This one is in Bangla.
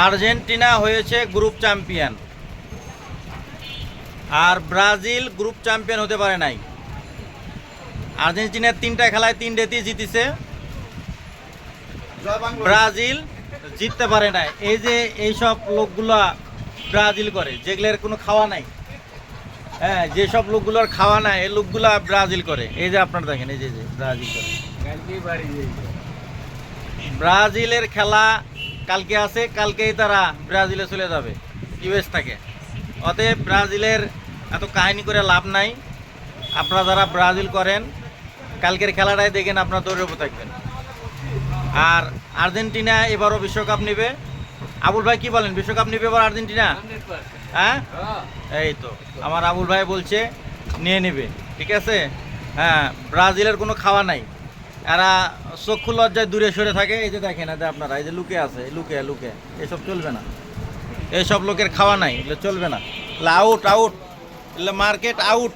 আর্জেন্টিনা হয়েছে গ্রুপ চ্যাম্পিয়ন, আর ব্রাজিল গ্রুপ চ্যাম্পিয়ন হতে পারে নাই। আর্জেন্টিনার 3টা খেলায় 3টেতেই জিতেছে, ব্রাজিল জিততে পারে নাই। এই যে এইসব লোকগুলা ব্রাজিল করে, যেগুলোর কোনো খাওয়া নাই, হ্যাঁ, যেসব লোকগুলোর খাওয়া নাই এই লোকগুলা ব্রাজিল করে। এই যে আপনারা দেখেন, এই যে ব্রাজিল করে। ব্রাজিলের খেলা কালকে আছে, কালকেই তারা ব্রাজিলে চলে যাবে ইউএস থেকে। অতএব ব্রাজিলের এত কাহিনী করে লাভ নাই। আপনারা যারা ব্রাজিল করেন কালকের খেলাটাই দেখেন, আপনারা দৌড়ে থাকবেন। আর আর্জেন্টিনা এবারও বিশ্বকাপ নেবে। আবুল ভাই কি বলেন, বিশ্বকাপ নেবে এবার আর্জেন্টিনা? হ্যাঁ, এই তো আমার আবুল ভাই বলছে নিয়ে নেবে, ঠিক আছে। হ্যাঁ, ব্রাজিলের কোনো খাওয়া নাই, এরা চক্ষু লজ্জায় দূরে সরে থাকে। এই যে দেখেন, এতে আপনারা এই যে লুকে আছে, লুকে লুকে, এসব চলবে না। এইসব লোকের খাওয়া নাই, এগুলো চলবে না। Out out, market out.